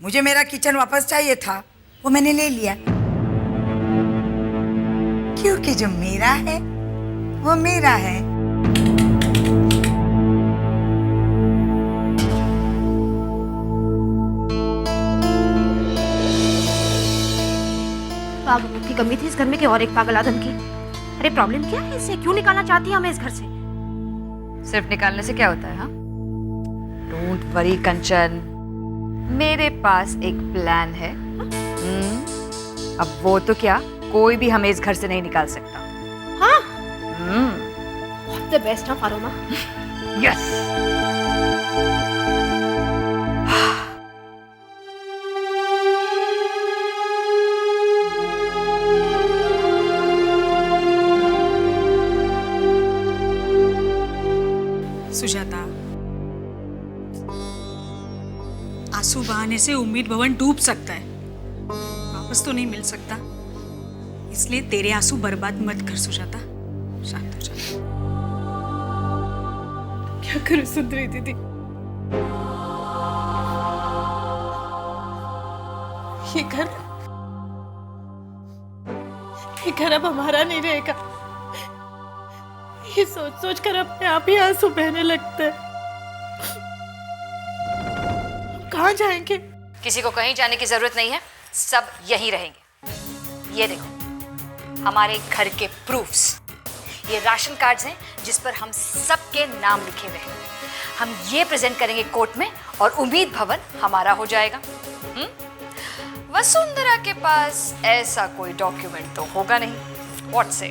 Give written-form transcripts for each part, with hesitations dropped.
मुझे मेरा किचन वापस चाहिए था, वो मैंने ले लिया, क्योंकि जो मेरा है वो मेरा है। पागलों की कमी थी इस घर में कि और एक पागल आदम की। अरे प्रॉब्लम क्या है इसे? क्यों निकालना चाहती है हमें इस घर से? सिर्फ निकालने से क्या होता है? हाँ, डोंट वरी कंचन, मेरे पास एक प्लान है। अब वो तो क्या, कोई भी हमें इस घर से नहीं निकाल सकता। हाँ, द बेस्ट हाँ फारोमा। यस। सुजाता, आंसू बहाने से उम्मीद भवन डूब सकता है, वापस तो नहीं मिल सकता। इसलिए तेरे आंसू बर्बाद मत कर सुजाता, शांत हो जा। क्या करूं सुंदरी दीदी, ये घर अब हमारा नहीं रहेगा। ये सोच सोच कर अपने आप ही आंसू बहने लगते हैं। कहाँ जाएंगे? किसी को कहीं जाने की जरूरत नहीं है, सब यहीं रहेंगे। ये देखो हमारे घर के प्रूफ्स, ये राशन कार्ड्स हैं जिस पर हम सबके नाम लिखे हुए हैं। हम ये प्रेजेंट करेंगे कोर्ट में और उम्मीद भवन हमारा हो जाएगा। वसुंधरा के पास ऐसा कोई डॉक्यूमेंट तो होगा नहीं। व्हाट से?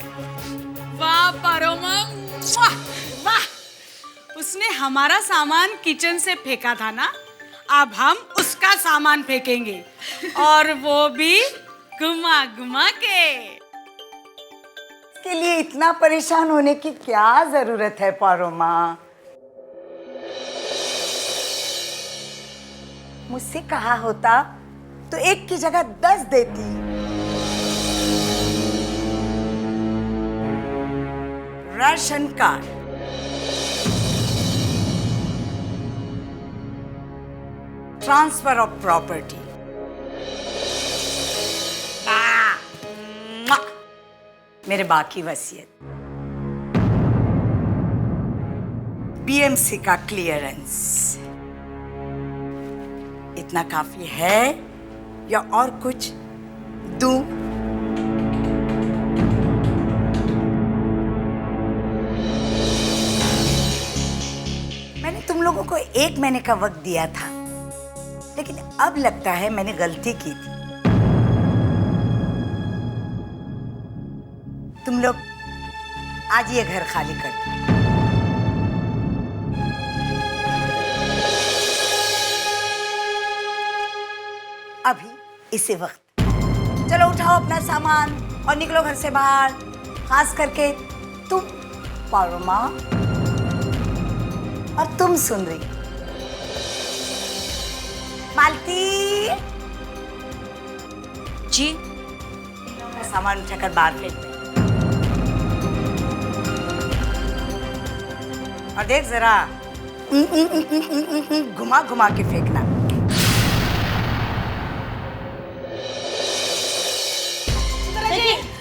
वाह पारोमा, वाह वाह, उसने हमारा सामान किचन से फेंका था ना, अब हम उसका सामान फेंकेंगे, और वो भी घुमा घुमा के। इसके लिए इतना परेशान होने की क्या जरूरत है पारोमा? मुझसे कहा होता तो एक की जगह 10 देती। Ration card, transfer of property, मेरे बाकी वसीयत, बीएमसी का क्लियरेंस, इतना काफी है या और कुछ दूं? मैंने तुम लोगों को 1 महीने का वक्त दिया था, लेकिन अब लगता है मैंने गलती की थी। तुम लोग आज ये घर खाली कर दो। अभी इसी वक्त चलो उठाओ अपना सामान और निकलो घर से बाहर, खास करके तुम पारोमा और तुम सुंदरी। मालती जी, अपना सामान उठाकर बाहर फेंक दे। और देख जरा, घुमा घुमा के फेंकना।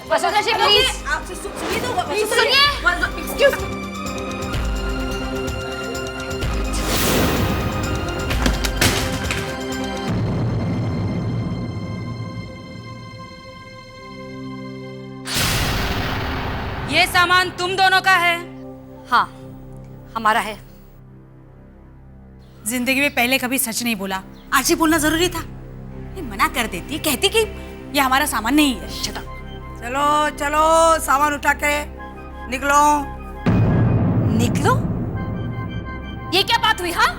वसुंधरा जी प्लीज, आपसे सुनिए तो, सुनिए। Excuse me. ये सामान तुम दोनों का है? हाँ, हमारा है। जिंदगी में पहले कभी सच नहीं बोला, आज ही बोलना जरूरी था। नहीं, मना कर देती, कहती कि ये हमारा सामान नहीं है। Shut up. चलो चलो सामान उठा के निकलो। निकलो? ये क्या बात हुई? हाँ,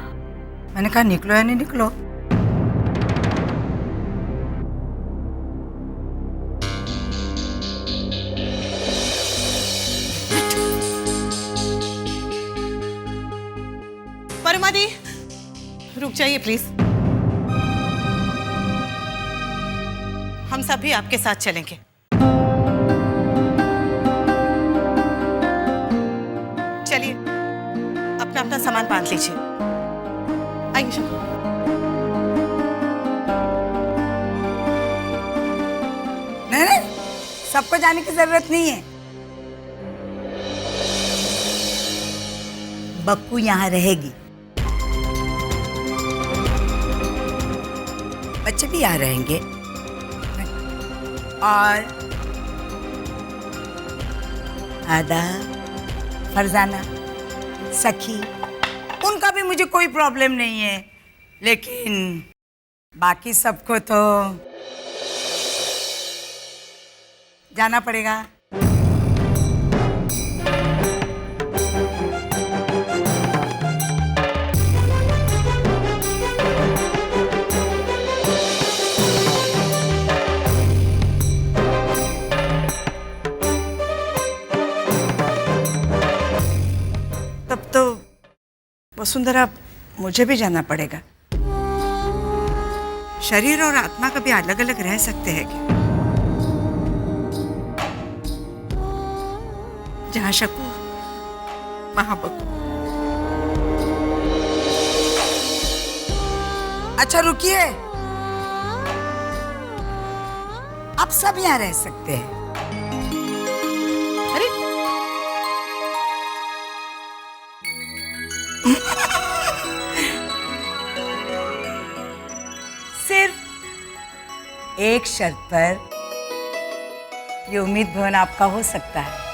मैंने कहा निकलो या नहीं निकलो। परमा दी, रुक जाइए प्लीज। हम सभी आपके साथ चलेंगे। चलिए, अपना अपना सामान बांध लीजिए। आइए शक्ल। सबको जाने की जरूरत नहीं है। बक्कू यहाँ रहेगी, बच्चे भी यहाँ रहेंगे, और आदा, फरजाना, सखी, उनका भी मुझे कोई प्रॉब्लम नहीं है, लेकिन बाकी सबको तो जाना पड़ेगा। तब तो वसुंधरा मुझे भी जाना पड़ेगा। शरीर और आत्मा कभी अलग अलग रह सकते हैं क्या? जहां शकू वहां बकू। अच्छा रुकिए, आप सब यहाँ रह सकते हैं। अरे सिर्फ एक शर्त पर, ये उम्मीद भवन आपका हो सकता है।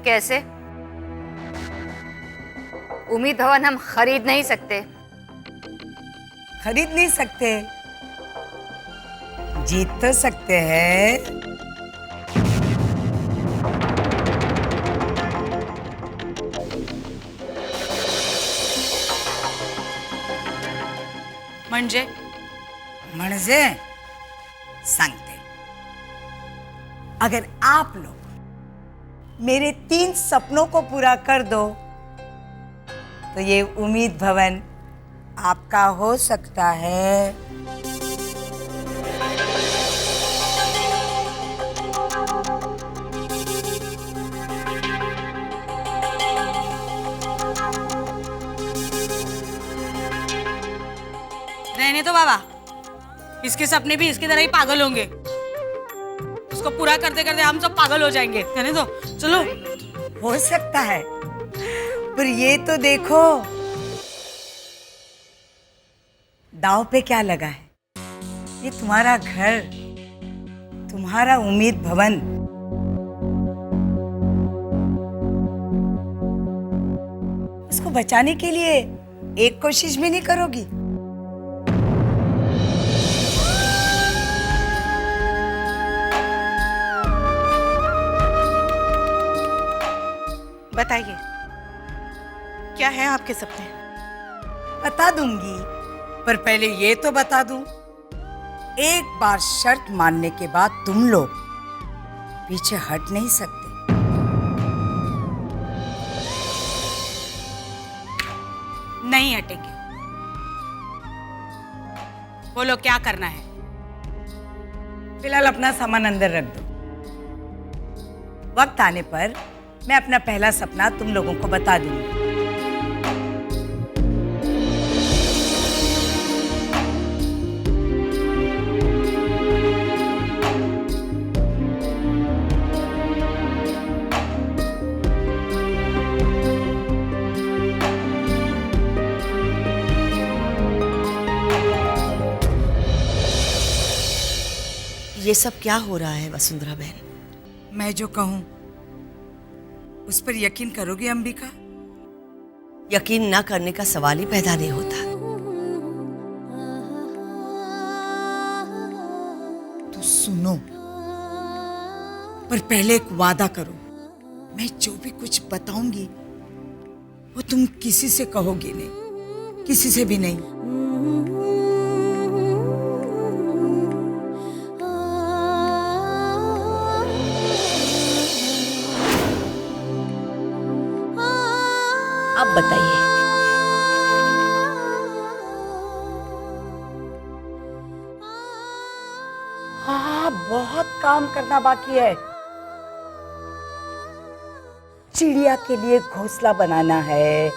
कैसे? उम्मीद भवन हम खरीद नहीं सकते। खरीद नहीं सकते, जीत तो सकते हैं। म्हणजे म्हणजे सांगते, अगर आप लोग मेरे 3 सपनों को पूरा कर दो तो ये उम्मीद भवन आपका हो सकता है। रहने दो बाबा, इसके सपने भी इसकी तरह ही पागल होंगे। उसको पूरा करते करते हम सब पागल हो जाएंगे। रहने दो, चलो। हो सकता है, पर ये तो देखो दाव पे क्या लगा है। ये तुम्हारा घर, तुम्हारा उम्मीद भवन। उसको बचाने के लिए एक कोशिश भी नहीं करोगी? बताइए, क्या है आपके सपने? बता दूंगी, पर पहले ये तो बता दूं, एक बार शर्त मानने के बाद तुम लोग पीछे हट नहीं सकते। नहीं हटेंगे। बोलो क्या करना है? फिलहाल अपना सामान अंदर रख दो। वक्त आने पर मैं अपना पहला सपना तुम लोगों को बता दूंगी। ये सब क्या हो रहा है वसुंधरा बहन? मैं जो कहूं उस पर यकीन करोगे अंबिका? यकीन ना करने का सवाल ही पैदा नहीं होता। तो सुनो, पर पहले एक वादा करो, मैं जो भी कुछ बताऊंगी वो तुम किसी से कहोगी नहीं, किसी से भी नहीं। आप बताइए। हाँ, बहुत काम करना बाकी है। चिड़िया के लिए घोंसला बनाना है,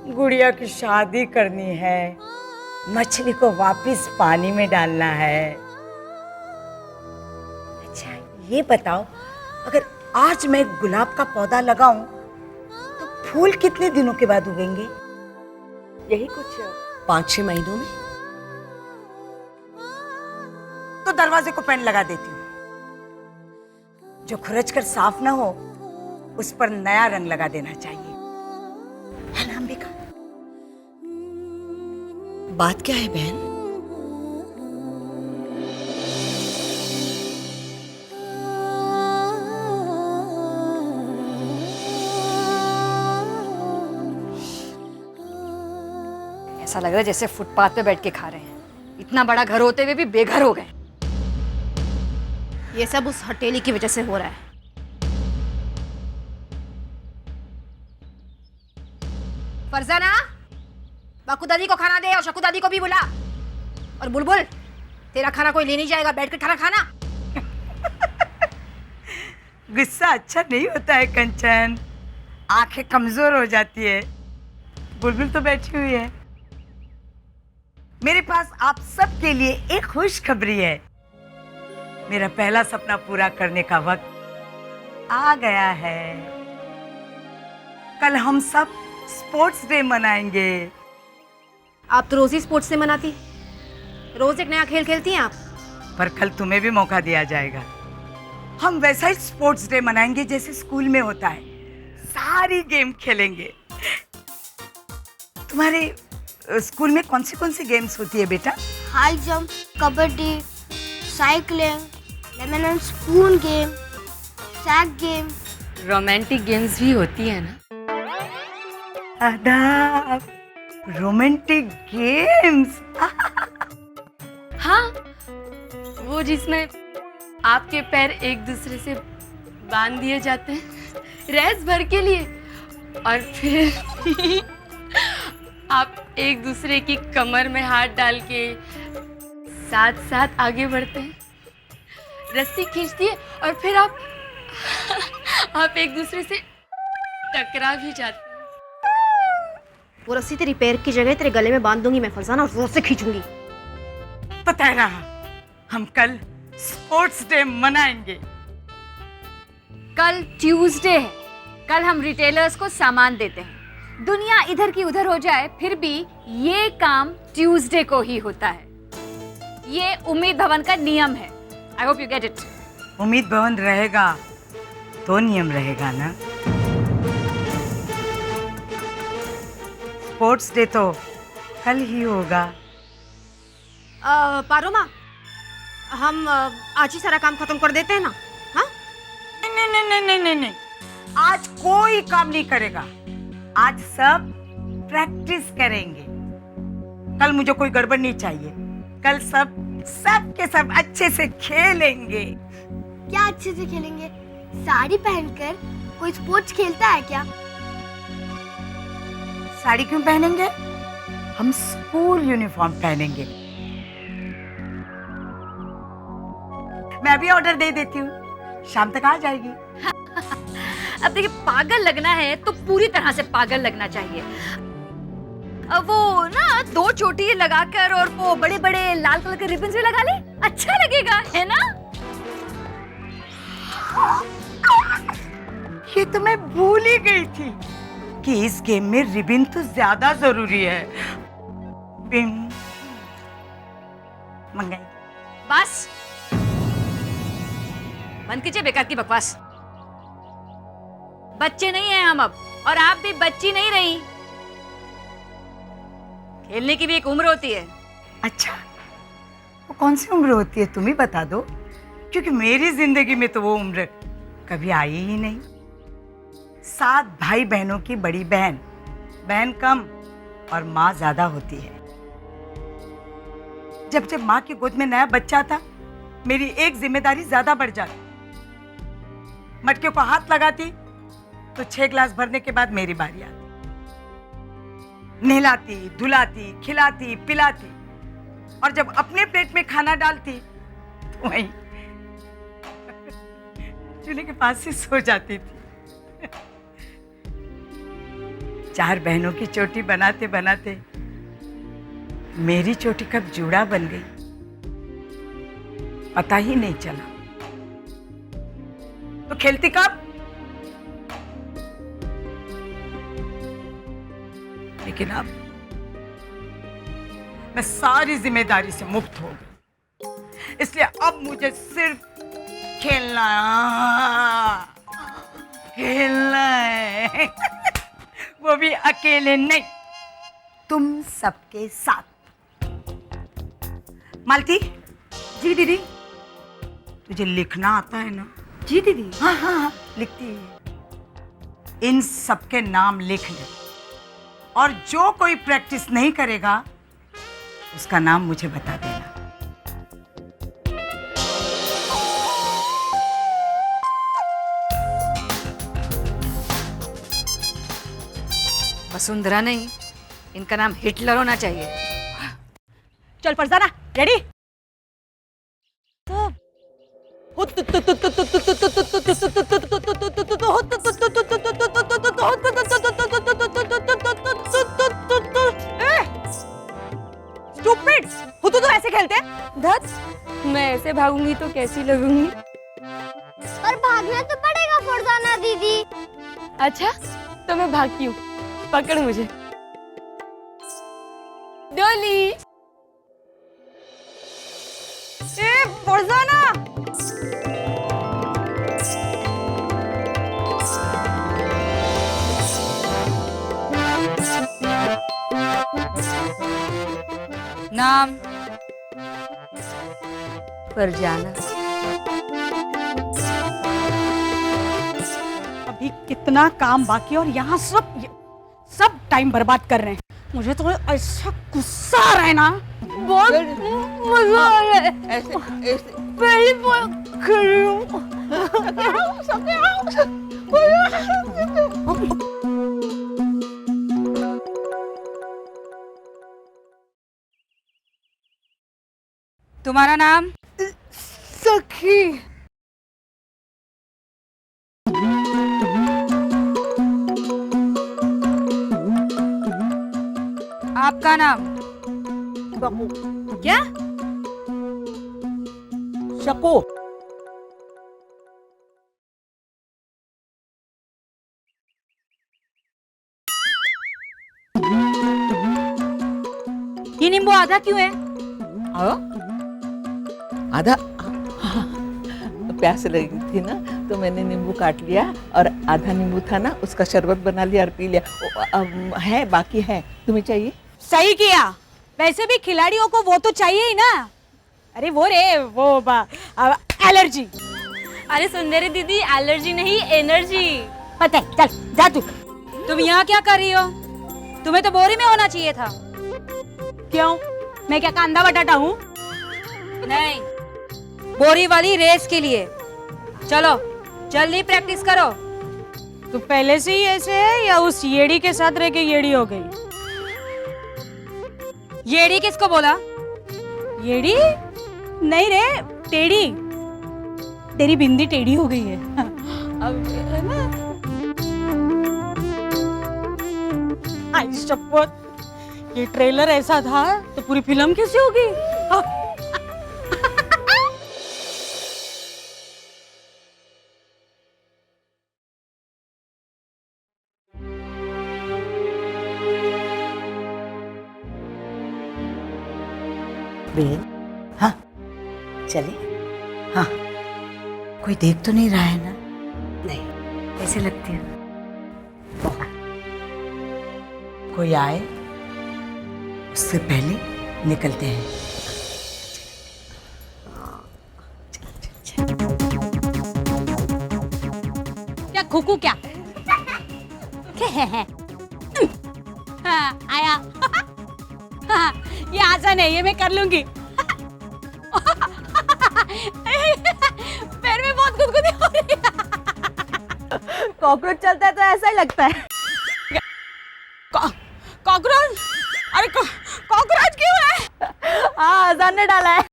गुड़िया की शादी करनी है, मछली को वापस पानी में डालना है। अच्छा ये बताओ, अगर आज मैं गुलाब का पौधा लगाऊं तो फूल कितने दिनों के बाद उगेंगे? यही कुछ 5-6 महीनों में। तो दरवाजे को पेन लगा देती हूँ, जो खुरच कर साफ ना हो उस पर नया रंग लगा देना चाहिए, है ना अंबिका? बात क्या है बहन? ऐसा लग रहा है जैसे फुटपाथ पे बैठ के खा रहे हैं। इतना बड़ा घर होते हुए भी बेघर हो गए। ये सब उस हथेली की वजह से हो रहा है। फरजाना, बाकू दादी को खाना दे और शकू दादी को भी बुला। और बुलबुल, तेरा खाना कोई ले नहीं जाएगा, बैठ कर खाना खाना। गुस्सा अच्छा नहीं होता है कंचन, आंखें कमजोर हो जाती है। बुलबुल तो बैठी हुई है। मेरे पास आप सबके लिए एक खुशखबरी है। मेरा पहला सपना पूरा करने का वक्त आ गया है। कल हम सब स्पोर्ट्स डे मनाएंगे। आप तो रोज ही स्पोर्ट्स से मनाती, रोज एक नया खेल खेलती हैं आप। पर कल तुम्हें भी मौका दिया जाएगा। हम वैसा ही स्पोर्ट्स डे मनाएंगे जैसे स्कूल में होता है, सारी गेम खेलेंगे। तुम्हारे स्कूल में कौन सी गेम्स होती है बेटा? High jump, kabaddi, cycling, lemon and spoon game, sack game. Romantic games भी होती है ना? आदाब, रोमांटिक गेम्स। हाँ, वो जिसमें आपके पैर एक दूसरे से बांध दिए जाते हैं रेस भर के लिए, और फिर आप एक दूसरे की कमर में हाथ डाल के साथ साथ आगे बढ़ते हैं, रस्सी खींचती है और फिर आप एक दूसरे से टकरा भी जाते हैं। वो रस्सी तेरी पैर की जगह तेरे गले में बांध दूंगी मैं फरजाना, और जोर से खींचूंगी। पता है रहा, हम कल स्पोर्ट्स डे मनाएंगे। कल ट्यूसडे है, कल हम रिटेलर्स को सामान देते हैं। दुनिया इधर की उधर हो जाए फिर भी ये काम ट्यूसडे को ही होता है। ये उम्मीद भवन का नियम है। I hope you get it. उम्मीद भवन रहेगा तो नियम रहेगा ना। स्पोर्ट्स डे तो कल ही होगा। पारोमा, हम आज ही सारा काम खत्म कर देते हैं ना? हाँ? नहीं, आज कोई काम नहीं करेगा। आज सब प्रैक्टिस करेंगे। कल मुझे कोई गड़बड़ नहीं चाहिए। कल सब के सब अच्छे से खेलेंगे। क्या अच्छे से खेलेंगे? साड़ी पहनकर कोई स्पोर्ट्स खेलता है क्या? साड़ी क्यों पहनेंगे? हम स्कूल यूनिफॉर्म पहनेंगे। मैं भी ऑर्डर दे देती हूँ, शाम तक आ जाएगी। अब देखिए, पागल लगना है तो पूरी तरह से पागल लगना चाहिए। अब वो ना 2 चोटी लगाकर और वो बड़े बड़े लाल कलर के रिबन्स भी लगा ले, अच्छा लगेगा, है ना? ये तो मैं भूल ही गई थी कि इस गेम में रिबन तो ज्यादा जरूरी है। बिन मंगाई। बस बंद कीजिए बेकार की बकवास। बच्चे नहीं हैं हम अब, और आप भी बच्ची नहीं रही। खेलने की भी एक उम्र होती है। अच्छा, वो कौन सी उम्र होती है तुम ही बता दो, क्योंकि मेरी जिंदगी में तो वो उम्र कभी आई ही नहीं। 7 भाई बहनों की बड़ी बहन, बहन कम और माँ ज्यादा होती है। जब जब माँ की गोद में नया बच्चा था, मेरी एक जिम्मेदारी ज्यादा बढ़ जाती। मटके को हाथ लगाती तो 6 ग्लास भरने के बाद मेरी बारी आती। नहलाती, धुलाती, खिलाती, पिलाती, और जब अपने प्लेट में खाना डालती तो वहीं चूल्हे के पास ही सो जाती थी। 4 बहनों की चोटी बनाते बनाते मेरी चोटी कब जूड़ा बन गई पता ही नहीं चला। तो खेलती कब? लेकिन अब मैं सारी जिम्मेदारी से मुक्त हो गई, इसलिए अब मुझे सिर्फ खेलना है। वो भी अकेले नहीं, तुम सबके साथ। मालती। जी दीदी। तुझे लिखना आता है ना? जी दीदी। हाँ हाँ हाँ, लिखती है। इन सबके नाम लिख ले, और जो कोई प्रैक्टिस नहीं करेगा उसका नाम मुझे बता देना। वसुंधरा नहीं, इनका नाम हिटलर होना चाहिए। चल फरजाना, रेडी? स्टूपिड, हुतू तो ऐसे खेलते हैं। धत, मैं ऐसे भागूंगी तो कैसी लगूंगी? पर भागना तो पड़ेगा फरजाना दीदी। अच्छा, तो मैं भागती हूँ, पकड़ मुझे। डोली। ए फरजाना, नाम? फरजाना। अभी कितना काम बाकी है और यहाँ सब टाइम बर्बाद कर रहे हैं। मुझे तो ऐसा गुस्सा आ रहा है ना, बहुत मजा आ रहा है। पहली बार कर रही हूँ। तुम्हारा नाम? सखी। आपका नाम? क्या? शको। ये नींबू आधा क्यों है? आधा प्यास लगी थी ना, तो मैंने नींबू काट लिया और आधा नींबू था ना, उसका शरबत बना लिया और पी लिया। है, बाकी है। तुम्हें चाहिए? सही किया। वैसे भी खिलाड़ियों को वो तो चाहिए ही ना। अरे वो रे, वो एलर्जी। अरे सुंदरी दीदी, एलर्जी नहीं, एनर्जी। पता है, चल जा तू। तुम यहाँ क्या कर रही हो? तुम्हें तो बोरी में होना चाहिए था। क्यों? मैं क्या कांदा बटाटा हूँ? नहीं, बोरी वाली रेस के लिए। चलो जल्दी प्रैक्टिस करो। तू पहले से ही ऐसे है या उस येड़ी के साथ रह के येड़ी हो गई? येड़ी किसको बोला? येड़ी नहीं रे, टेढ़ी। तेरी बिंदी टेढ़ी हो गई है। अब है ना? आई शपथ, ये ट्रेलर ऐसा था तो पूरी फिल्म कैसी होगी? बेन, हाँ चले। हाँ, कोई देख तो नहीं रहा है ना? नहीं। कैसे लगती है? बहुत। कोई आए उससे पहले निकलते हैं। क्या खुकू क्या? हाँ, आया। हाँ, ये आसान है, ये मैं कर लूंगी। पैर में बहुत गुदगुदी हो रही है। कॉकरोच चलता है तो ऐसा ही लगता है। कॉकरोच? अरे कॉकरोच क्यों है? हाँ, आजान ने डाला है।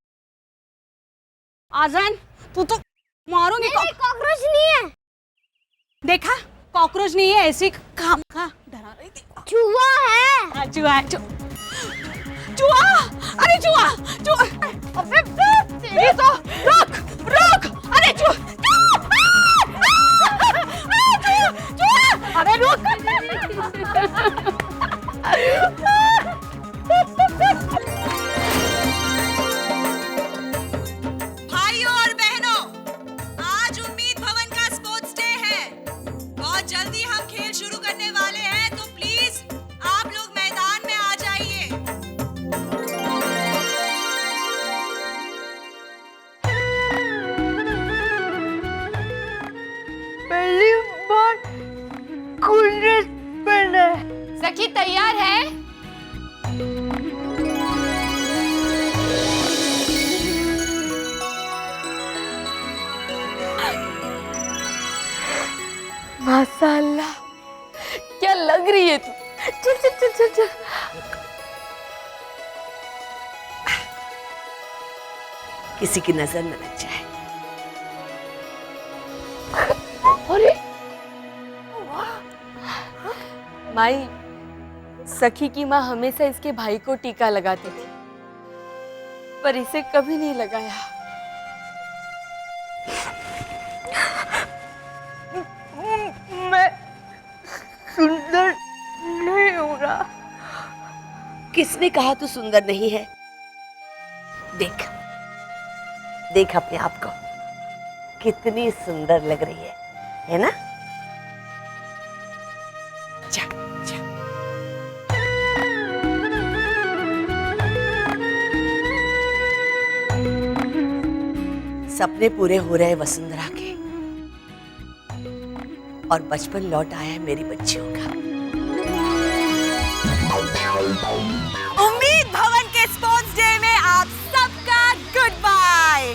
आजान, तू तो मारूंगी। कॉकरोच नहीं है, देखा कॉकरोच नहीं है, ऐसे काम का डरा रही थी। चूहा है। हाँ, चूहा है। चूहा, अरे चूहा, चूहा। अबे ये तो रुक रुक, अरे चूहा, चूहा, अरे रुक। भाइयों और बहनों, आज उम्मीद भवन का स्पोर्ट्स डे है। बहुत जल्दी हम खेल शुरू करने वाले हैं, तो प्लीज आप लोग मैदान में आ जाइए। पहली बार स्कूल ड्रेस पहना है। सखी तैयार है? माशाल्लाह, क्या लग रही है तू। चल चल चल चल चल। किसी की नजर न लग जाए। अरे माई, सखी की माँ हमेशा इसके भाई को टीका लगाती थी, पर इसे कभी नहीं लगाया। मैं सुंदर नहीं हो रहा। किसने कहा तू सुंदर नहीं है? देख देख अपने आप को, कितनी सुंदर लग रही है ना? जा जा। सपने पूरे हो रहे हैं वसुंधरा के, और बचपन लौट आया है मेरी बच्चियों का। उम्मीद भवन के स्पोर्ट्स डे में आप सबका गुड बाय।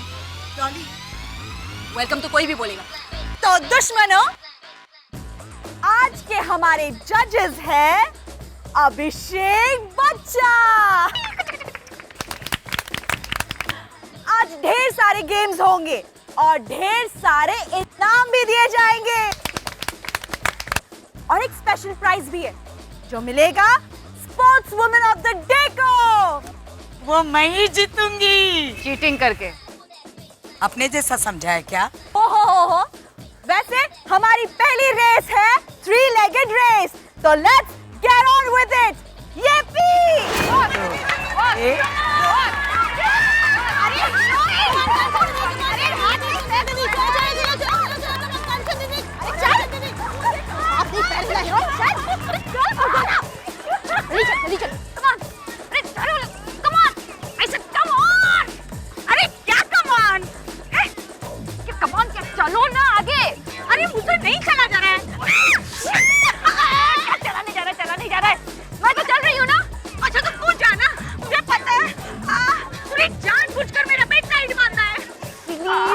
डॉली, वेलकम तो कोई भी बोलेगा। तो दुश्मनों, आज के हमारे जजेस हैं अभिषेक बच्चा। आज ढेर सारे गेम्स होंगे और ढेर सारे इनाम भी दिए जाएंगे, और एक स्पेशल प्राइज भी है जो मिलेगा sports women of the day को। वो मैं ही जीतूंगी। चीटिंग करके अपने जैसा समझा है क्या? हो। वैसे हमारी पहली रेस है 3-legged रेस, तो let's get on with it. Yippee! चलो ना आगे। अरे मुझे नहीं चला जा रहा है। चला नहीं जा रहा है। मैं तो चल रही हूँ ना। अच्छा तो कूद जाना, मुझे पता है। तूने जानबूझकर मेरा पैर टाइट बांधा है।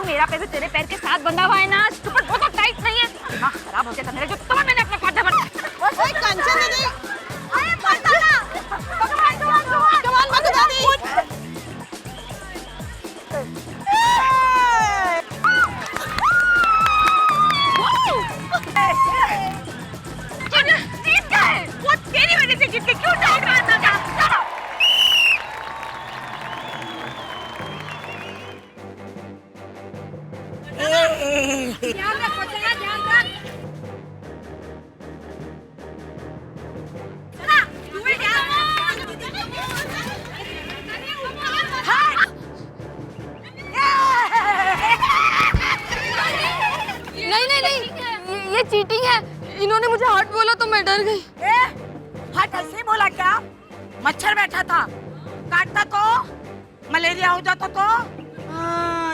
मेरा पैर तेरे पैर के साथ बंधा हुआ है ना। स्टूपिड, वो तो टाइट नहीं है। दिमाग खराब हो गया था मेरा, जो तुम्हें मैंने अपना फायदा बना। ओए कंचन दीदी, अरे मत आना। कमान मत दादी। जीत गए। वो तेरी वजह से जीत के क्यों टाइट बांधना था? चलो। ध्यान रख बच्चा, ध्यान रख। चला, तुम्हें ध्यान रख। नहीं, ये चीटिंग है। इन्होंने मुझे हार्ट बोला तो मैं डर गई। हाथ ऐसे बोला क्या? मच्छर बैठा था, काटता तो मलेरिया हो जाता तो।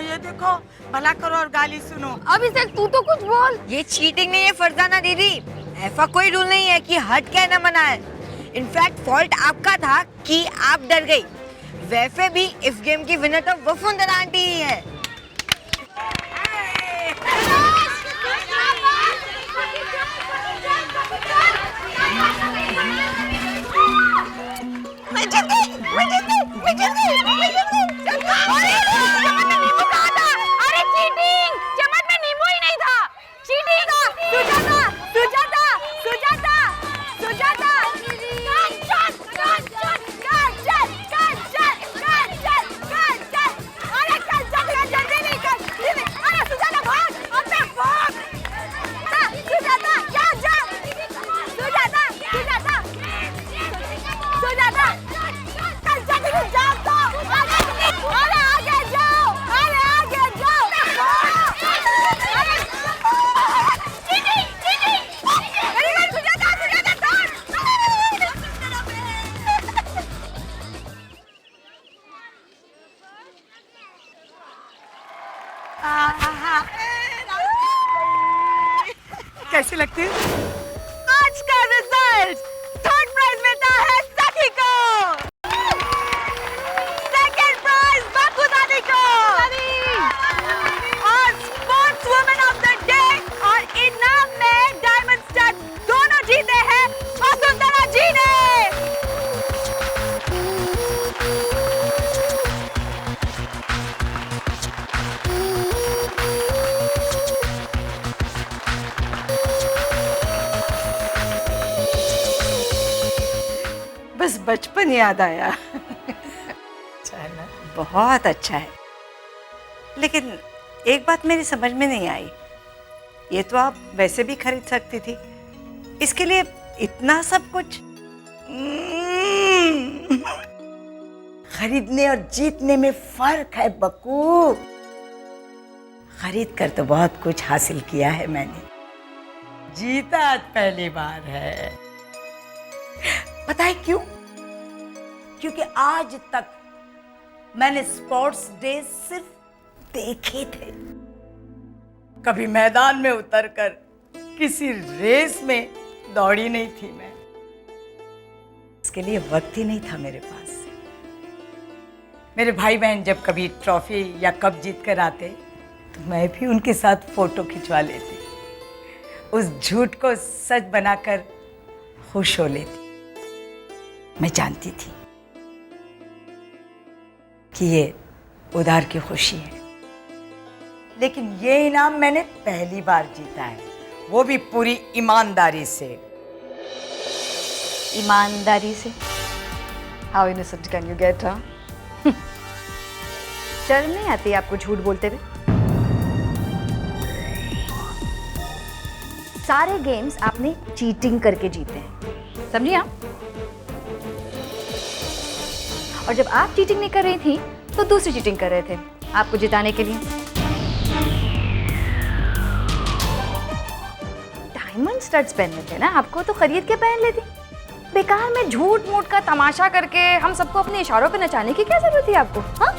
ये देखो, भला करो और गाली सुनो। अब इसे तू तो कुछ बोल। ये चीटिंग नहीं है फरजाना दीदी, ऐसा कोई रूल नहीं है कि हट कहना मना है। इनफैक्ट फॉल्ट आपका था कि आप डर गई। वैसे भी इस गेम की विनर तो वसुंधरा आंटी ही है। अरे चीटिंग! चमन कैसी लगती है? आज का रिजल्ट, थर्ड प्राइज मिलता है सखी को, सेकंड प्राइज बापू दादी को, और sports women of the day और इनाम में डायमंड स्टड दोनों जीते हैं वसुंधरा जी ने। बस बचपन याद आया। अच्छा है ना? बहुत अच्छा है, लेकिन एक बात मेरी समझ में नहीं आई। ये तो आप वैसे भी खरीद सकती थी, इसके लिए इतना सब कुछ? खरीदने और जीतने में फर्क है बकू। खरीद कर तो बहुत कुछ हासिल किया है मैंने, जीता आज पहली बार है। पता है क्यों? क्योंकि आज तक मैंने स्पोर्ट्स डे सिर्फ देखे थे, कभी मैदान में उतरकर किसी रेस में दौड़ी नहीं थी मैं। इसके लिए वक्त ही नहीं था मेरे पास। मेरे भाई बहन जब कभी ट्रॉफी या कप जीत कर आते तो मैं भी उनके साथ फोटो खिंचवा लेती, उस झूठ को सच बनाकर खुश हो लेती। मैं जानती थी कि ये उधार की खुशी है, लेकिन ये इनाम मैंने पहली बार जीता है, वो भी पूरी ईमानदारी से। ईमानदारी से? How innocent can you get? शर्म नहीं आती आपको झूठ बोलते हुए? सारे गेम्स आपने चीटिंग करके जीते हैं, समझिए आप? और जब आप चीटिंग नहीं कर रही थी तो दूसरी चीटिंग कर रहे थे आपको जिताने के लिए। डायमंड स्टड्स पहनने थे ना आपको, तो खरीद के पहन लेती। बेकार में झूठ मूठ का तमाशा करके हम सबको अपने इशारों पे नचाने की क्या जरूरत थी आपको? हाँ?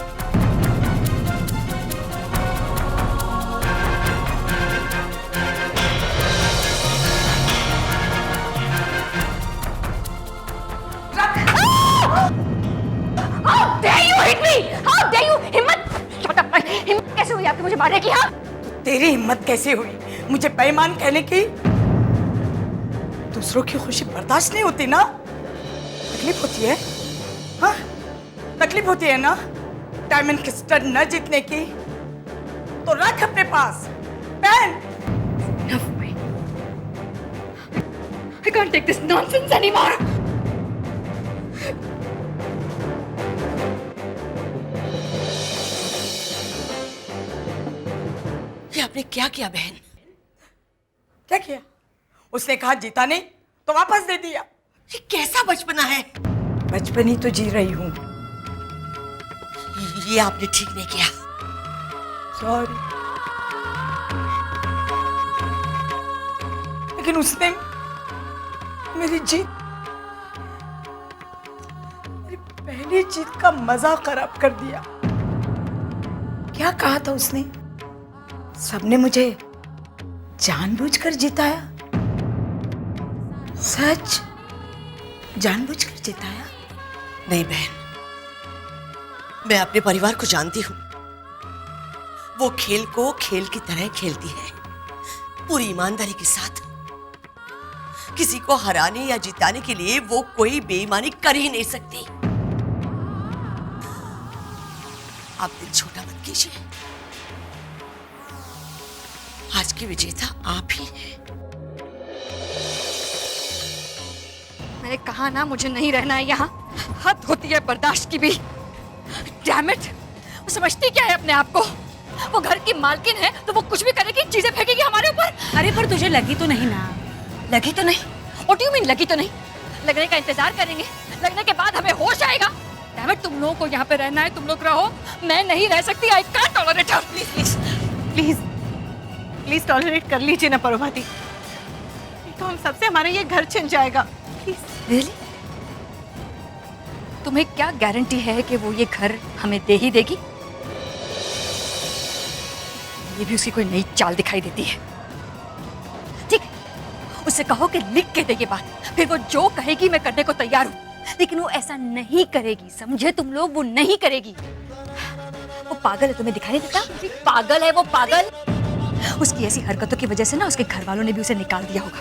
हिम्मत कैसे हुई आपकी मुझे मारने की? हाँ, तेरी हिम्मत कैसे हुई मुझे बेईमान कहने की? दूसरों की खुशी बर्दाश्त नहीं होती ना? तकलीफ होती है? हाँ, तकलीफ होती है ना डायमंड के स्टड न जीतने की? तो रख अपने पास, पहन। I can't take this nonsense anymore. ये आपने क्या किया बहन? क्या किया? उसने कहा जीता नहीं तो वापस दे दिया। ये कैसा बचपना है? बचपन ही तो जी रही हूँ। ये आपने ठीक नहीं किया। सॉरी। लेकिन उसने मेरी पहली जीत का मजा खराब कर दिया। क्या कहा था उसने? सबने मुझे जानबूझकर जिताया। सच? जानबूझकर जिताया? नहीं बहन, मैं अपने परिवार को जानती हूँ। वो खेल को खेल की तरह खेलती है, पूरी ईमानदारी के साथ। किसी को हराने या जिताने के लिए वो कोई बेईमानी कर ही नहीं सकती। आप दिल छोटा मत कीजिए, आज की विजेता आप ही हैं। मैंने कहा ना मुझे नहीं रहना है यहाँ। हद होती है बर्दाश्त की भी। डैम इट, वो समझती क्या है अपने आप को? वो घर की मालकिन है तो वो कुछ भी करेगी, चीजें फेंकेगी हमारे ऊपर। अरे पर तुझे लगी तो नहीं ना? लगी तो नहीं? What do you mean लगी तो नहीं? लगने का इंतजार करेंगे, लगने के बाद हमें होश आएगा। डैम इट, तुम लोगों को यहाँ पे रहना है, तुम लोग रहो, मैं नहीं रह सकती। I can't tolerate her. Please please please please tolerate कर लीजिए ना परोभाती, तो हम सबसे हमारा ये घर छिन जाएगा। प्लीज। रियली? तुम्हें क्या गारंटी है कि वो ये घर हमें दे ही देगी? ये भी उसकी कोई नई चाल दिखाई देती है। ठीक, उससे कहो कि लिख के दे ये बात, फिर वो जो कहेगी मैं करने को तैयार हूँ, लेकिन वो ऐसा नहीं करेगी, समझे तुम लोग? वो नहीं करेगी। वो पागल है, तुम्हें दिखाई नहीं देता? पागल है वो, पागल। उसकी ऐसी हरकतों की वजह से ना उसके घर वालों ने भी उसे निकाल दिया होगा।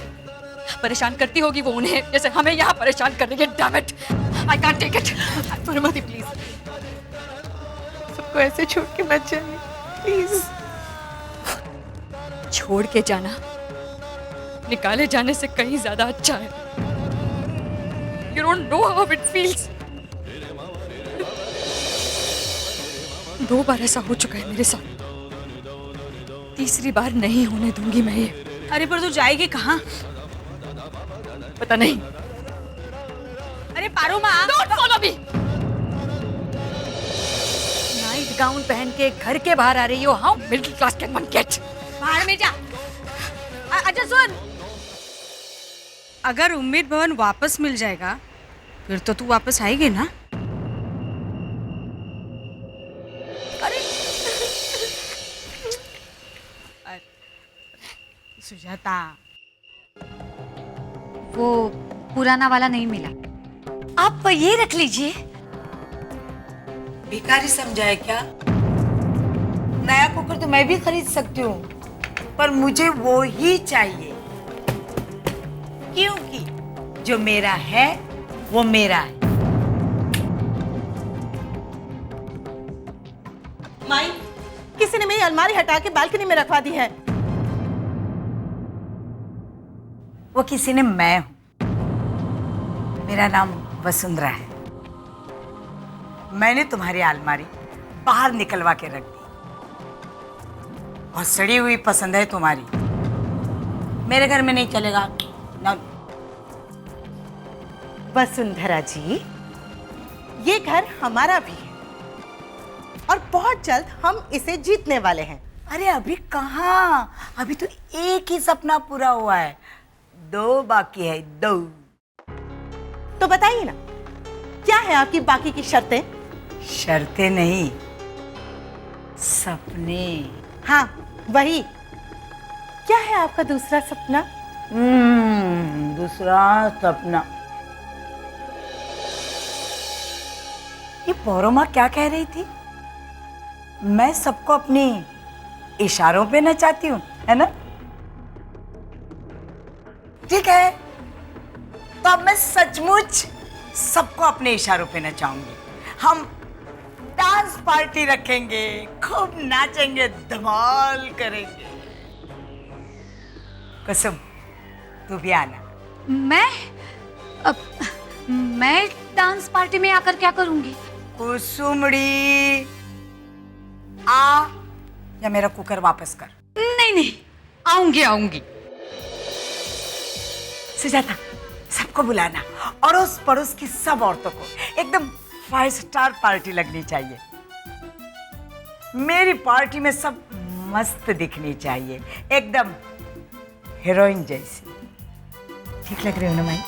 परेशान करती होगी वो उन्हें, जैसे हमें यहाँ परेशान कर रही है। Damn it, I can't take it. Parumati please, सबको ऐसे छोड़ के मत जाइए प्लीज। छोड़ के जाना निकाले जाने से कहीं ज्यादा अच्छा है। You don't know how it feels. 2 बार ऐसा हो चुका है मेरे साथ, तीसरी बार नहीं होने दूंगी मैं ये। अरे पर तू जाएगी कहाँ? पता नहीं। अरे पारो माँ, Don't follow me. Night gown पहन के घर के बाहर आ रही हो? How middle class can one get? बाहर में जा। अच्छा सुन, अगर उम्मीद भवन वापस मिल जाएगा फिर तो तू वापस आएगी ना? अरे सुजाता, वो पुराना वाला नहीं मिला, आप ये रख लीजिए। भिखारी समझा है क्या? नया कुकर तो मैं भी खरीद सकती हूँ, पर मुझे वो ही चाहिए, क्योंकि जो मेरा है वो मेरा है। माई, किसी ने मेरी अलमारी हटा के बालकनी में रखवा दी है। वो किसी ने मैं हूं। मेरा नाम वसुंधरा है। मैंने तुम्हारी अलमारी बाहर निकलवा के रख दी। बहुत सड़ी हुई पसंद है तुम्हारी, मेरे घर में नहीं चलेगा ना। वसुंधरा जी, ये घर हमारा भी है और बहुत जल्द हम इसे जीतने वाले हैं। अरे अभी कहाँ, अभी तो एक ही सपना पूरा हुआ है, 2 बाकी है, 2। तो बताइए ना, क्या है आपकी बाकी की शर्तें? शर्तें नहीं, सपने। हाँ वही, क्या है आपका दूसरा सपना? दूसरा सपना। ये पौरोमा क्या कह रही थी? मैं सबको अपनी इशारों पे नचाती हूँ, है ना? ठीक है, तो अब मैं सचमुच सबको अपने इशारों पे नचाऊंगी। हम डांस पार्टी रखेंगे, खूब नाचेंगे, धमाल करेंगे। कुसुम, तू भी आना। मैं डांस पार्टी में आकर क्या करूंगी? कुसुमड़ी, आ या मेरा कुकर वापस कर। नहीं, आऊंगी। सुजाता, सबको बुलाना और उस पड़ोस की सब औरतों को एकदम 5 स्टार पार्टी लगनी चाहिए। मेरी पार्टी में सब मस्त दिखनी चाहिए, एकदम हीरोइन जैसी। ठीक लग रही हूँ ना मैं?